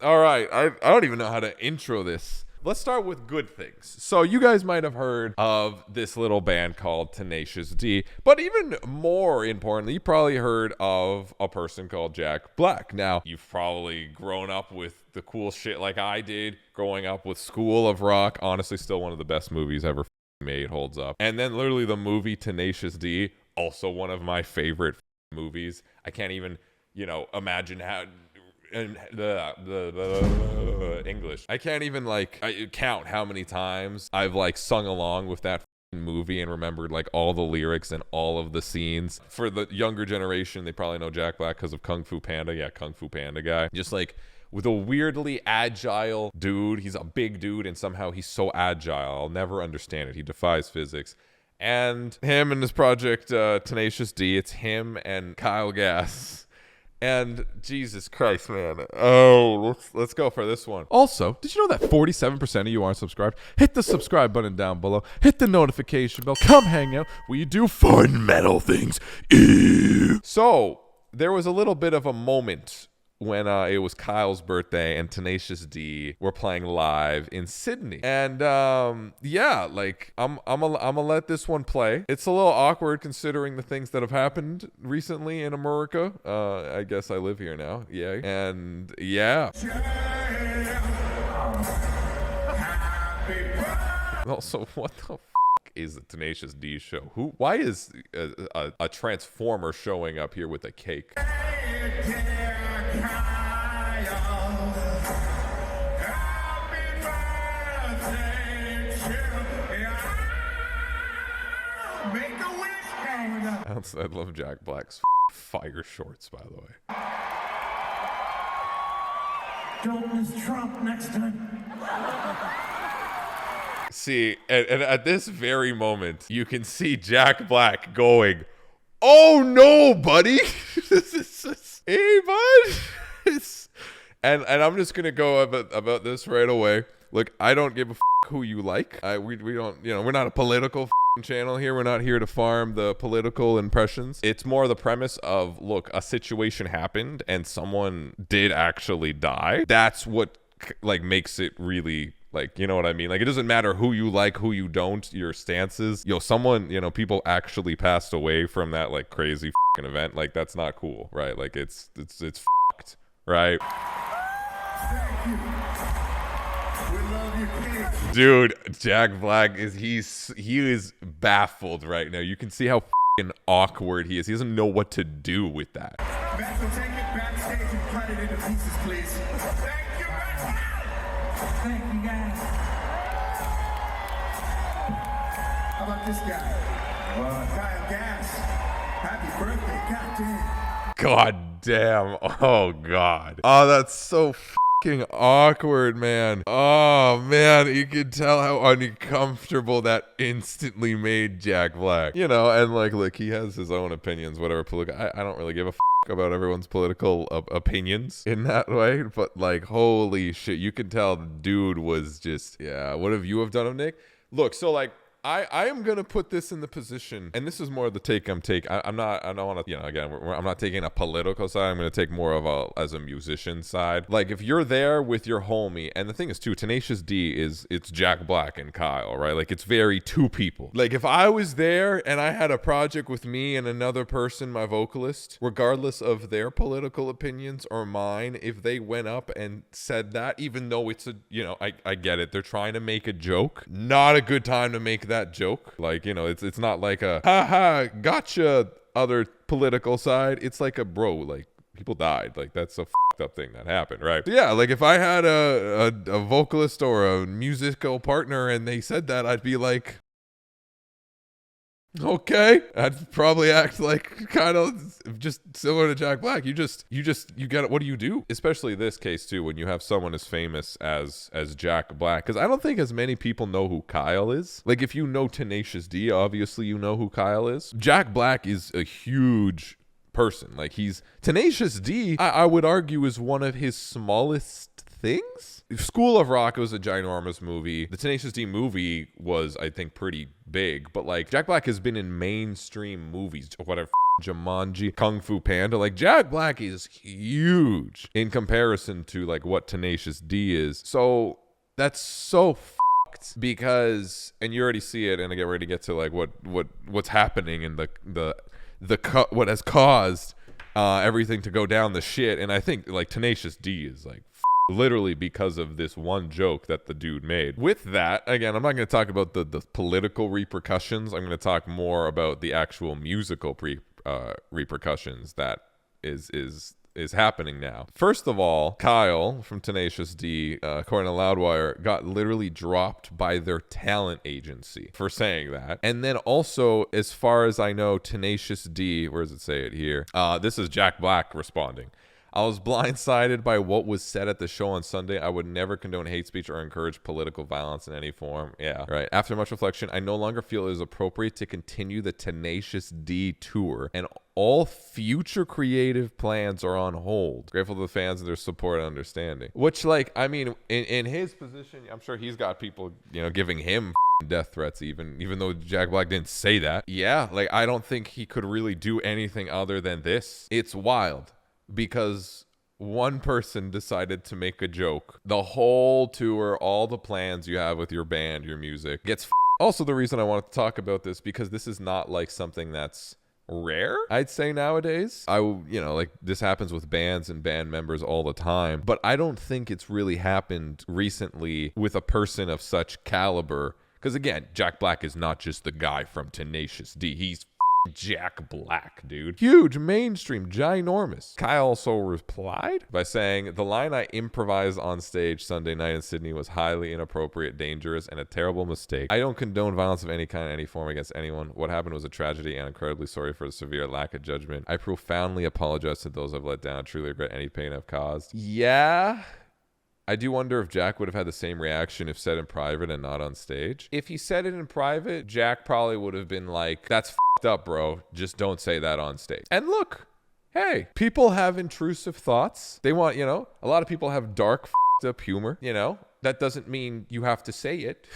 All right, I don't even know how to intro this. Let's start with good things. So you guys might have heard of this little band called Tenacious D, but even more importantly, you probably heard of a person called Jack Black. Now, you've probably grown up with the cool shit like I did, growing up with School of Rock, honestly still one of the best movies ever made, holds up. And then literally the movie Tenacious D, also one of my favorite movies. I can't even, imagine how... and the English. I can't even count how many times I've sung along with that movie and remembered all the lyrics and all of the scenes. For the younger generation, they probably know Jack Black because of Kung Fu Panda. Yeah, Kung Fu Panda guy. Just with a weirdly agile dude. He's a big dude and somehow he's so agile. I'll never understand it. He defies physics. And him and his project Tenacious D, it's him and Kyle Gass. And Jesus Christ, man. Oh, let's go for this one. Also, did you know that 47% of you aren't subscribed? Hit the subscribe button down below. Hit the notification bell. Come hang out. We do fun metal things. Ew. So, there was a little bit of a moment when it was Kyle's birthday and Tenacious D were playing live in Sydney. And I'm gonna let this one play. It's a little awkward considering the things that have happened recently in America. I guess I live here now. Yeah. And yeah. Also, what the is the Tenacious D show? Why is a transformer showing up here with a cake? I love Jack Black's fire shorts, by the way. Don't miss Trump next time. See, and at this very moment, you can see Jack Black going, "Oh no, buddy!" Hey, bud. And I'm just gonna go about this right away. Look, I don't give a who you like. We don't, we're not a political channel here. We're not here to farm the political impressions. It's more the premise of, look, a situation happened and someone did actually die. That's what makes it really you know what I mean? It doesn't matter who you like, who you don't, your stances. Someone, people actually passed away from that crazy event. That's not cool, right? It's fucked, right? Thank you. We love you, kids. Dude, Jack Black he is baffled right now. You can see how awkward he is. He doesn't know what to do with that. Matt, so take it backstage and cut it into pieces, please. Thank you, Matt. Thank you, guys. How about this guy? Kyle Gass. Happy birthday, goddamn. God damn. Oh, God. Oh, that's so fucking awkward, man. Oh, man. You can tell how uncomfortable that instantly made Jack Black. And look, he has his own opinions, whatever. I don't really give a about everyone's political opinions in that way. But holy shit, you can tell the dude was just, yeah. What have you done of Nick? Look, so I am gonna put this in the position, and this is more of the take I'm taking. I don't want to, again, I'm not taking a political side. I'm gonna take more of as a musician side. If you're there with your homie, and the thing is too, Tenacious D it's Jack Black and Kyle, right? It's very two people. If I was there and I had a project with me and another person, my vocalist, regardless of their political opinions or mine, if they went up and said that, even though it's I get it, they're trying to make a joke, not a good time to make that joke. It's not like a haha gotcha other political side. It's a bro, people died. That's a fucked up thing that happened, right? So yeah, if I had a vocalist or a musical partner and they said that, I'd be okay. I'd probably act kind of just similar to Jack Black. You get it. What do you do? Especially this case too, when you have someone as famous as Jack Black. Because I don't think as many people know who Kyle is. If you know Tenacious D, obviously you know who Kyle is. Jack Black is a huge person. He's Tenacious D, I would argue, is one of his smallest things. School of Rock was a ginormous movie. The Tenacious D movie was, I think, pretty big. But Jack Black has been in mainstream movies, whatever Jumanji, Kung Fu Panda. Like, Jack Black is huge in comparison to like what Tenacious D is. So that's so fucked because, and you already see it, and I get ready to get to like what's happening in what has caused everything to go down the shit. And I think like Tenacious D is like literally because of this one joke that the dude made. With that, again, I'm not going to talk about the political repercussions. I'm going to talk more about the actual musical repercussions that is happening now. First of all, Kyle from Tenacious D, according to Loudwire, got literally dropped by their talent agency for saying that. And then also, as far as I know, Tenacious D, where does it say it here? This is Jack Black responding. I was blindsided by what was said at the show on Sunday. I would never condone hate speech or encourage political violence in any form. Yeah, right. After much reflection, I no longer feel it is appropriate to continue the Tenacious D tour, and all future creative plans are on hold. Grateful to the fans and their support and understanding. Which, like, I mean, in his position, I'm sure he's got people, giving him death threats, even though Jack Black didn't say that. Yeah, like, I don't think he could really do anything other than this. It's wild. Because one person decided to make a joke. The whole tour, all the plans you have with your band, your music, gets Also, the reason I wanted to talk about this, because this is not like something that's rare, I'd say, nowadays. Like, this happens with bands and band members all the time, but I don't think it's really happened recently with a person of such caliber. Because again, Jack Black is not just the guy from Tenacious D. He's Jack Black, dude. Huge, mainstream, ginormous. Kyle also replied by saying, the line I improvised on stage Sunday night in Sydney was highly inappropriate, dangerous, and a terrible mistake. I don't condone violence of any kind, any form against anyone. What happened was a tragedy, and I'm incredibly sorry for the severe lack of judgment. I profoundly apologize to those I've let down. Truly regret any pain I've caused. Yeah. I do wonder if Jack would have had the same reaction if said in private and not on stage. If he said it in private, Jack probably would have been like, that's f***ed up, bro. Just don't say that on stage. And look, hey, people have intrusive thoughts. They want, a lot of people have dark f***ed up humor, That doesn't mean you have to say it.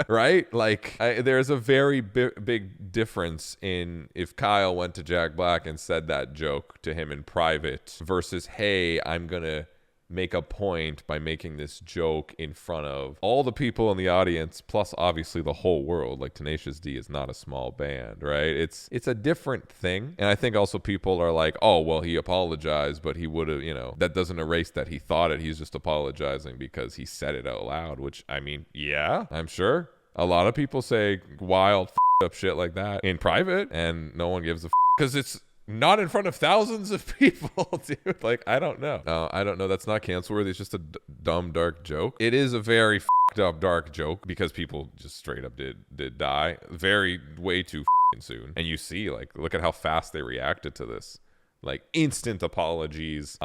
Right? Like, there's a very big difference in if Kyle went to Jack Black and said that joke to him in private versus, hey, I'm going to make a point by making this joke in front of all the people in the audience, plus obviously the whole world. Like, Tenacious D is not a small band, right? It's a different thing. And I think also people are like, oh, well, he apologized, but he would have, that doesn't erase that he thought it. He's just apologizing because he said it out loud, which, I mean, yeah, I'm sure a lot of people say wild up shit like that in private and no one gives a because it's not in front of thousands of people, dude. Like, I don't know. No, I don't know. That's not cancel worthy. It's just a dumb, dark joke. It is a very f***ed up, dark joke because people just straight up did die way too soon. And you see, like, look at how fast they reacted to this. Like, instant apologies.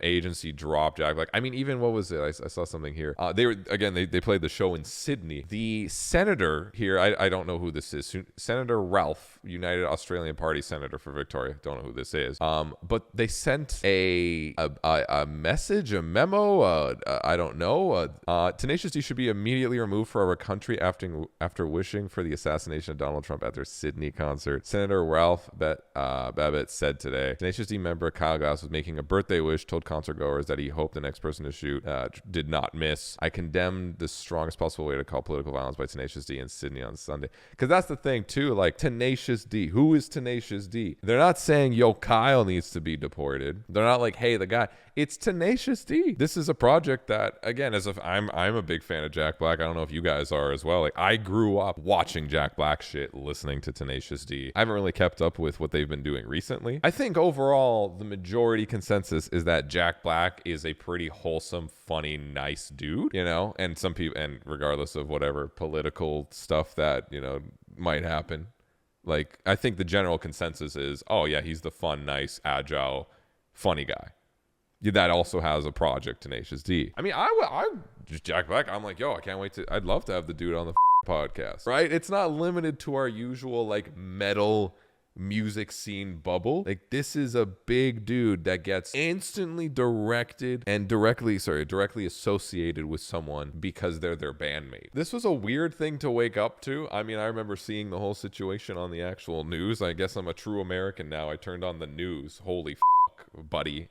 Agency dropped Jack Black. I mean, even what was it? I saw something here. They played the show in Sydney. The senator here, I don't know who this is. Senator Ralph, United Australian Party senator for Victoria. Don't know who this is. But they sent a message, a memo. I don't know. Tenacious D should be immediately removed from our country after wishing for the assassination of Donald Trump at their Sydney concert. Senator Ralph Babbitt said today. Tenacious D member Kyle Goss was making a birthday wish, told concert goers that he hoped the next person to shoot did not miss. I condemned the strongest possible way to call political violence by Tenacious D in Sydney on Sunday. Because that's the thing, too. Like, Tenacious D. Who is Tenacious D? They're not saying, yo, Kyle needs to be deported. They're not like, hey, the guy. It's Tenacious D. This is a project that, again, I'm a big fan of Jack Black. I don't know if you guys are as well. Like, I grew up watching Jack Black shit, listening to Tenacious D. I haven't really kept up with what they've been doing recently. I think overall, the majority consensus is that Jack Black is a pretty wholesome, funny, nice dude, and some people, and regardless of whatever political stuff that, might happen, like, I think the general consensus is, oh yeah, he's the fun, nice, agile, funny guy. That also has a project, Tenacious D. I mean, I just Jack Black. I'm like, yo, I can't wait I'd love to have the dude on the podcast, right? It's not limited to our usual, like, metal music scene bubble. Like, this is a big dude that gets instantly directed and directly associated with someone because they're their bandmate. This was a weird thing to wake up to. I mean, I remember seeing the whole situation on the actual news. I guess I'm a true American now. I turned on the news. Holy buddy,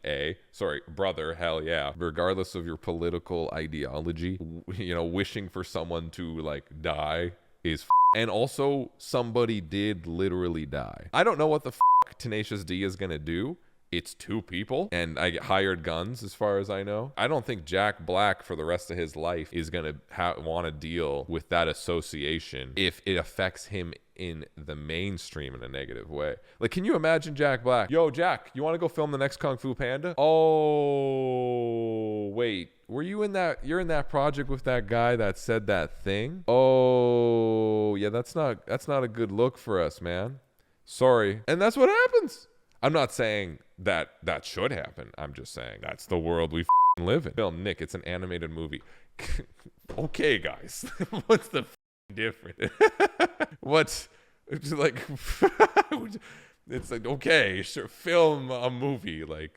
brother, hell yeah. Regardless of your political ideology, wishing for someone to like die is and also somebody did literally die. I don't know what the Tenacious D is gonna do. It's 2 people and I get hired guns as far as I know. I don't think Jack Black for the rest of his life is gonna want to deal with that association if it affects him in the mainstream in a negative way. Like, can you imagine Jack Black? Yo, Jack, you want to go film the next Kung Fu Panda? Oh, wait. Were you in that? You're in that project with that guy that said that thing? Oh, yeah, that's not a good look for us, man. Sorry. And that's what happens. I'm not saying that should happen. I'm just saying that's the world we live in. Film, Nick, it's an animated movie. Okay, guys. What's the difference? What's it's like? It's like, okay, sure, film a movie. Like,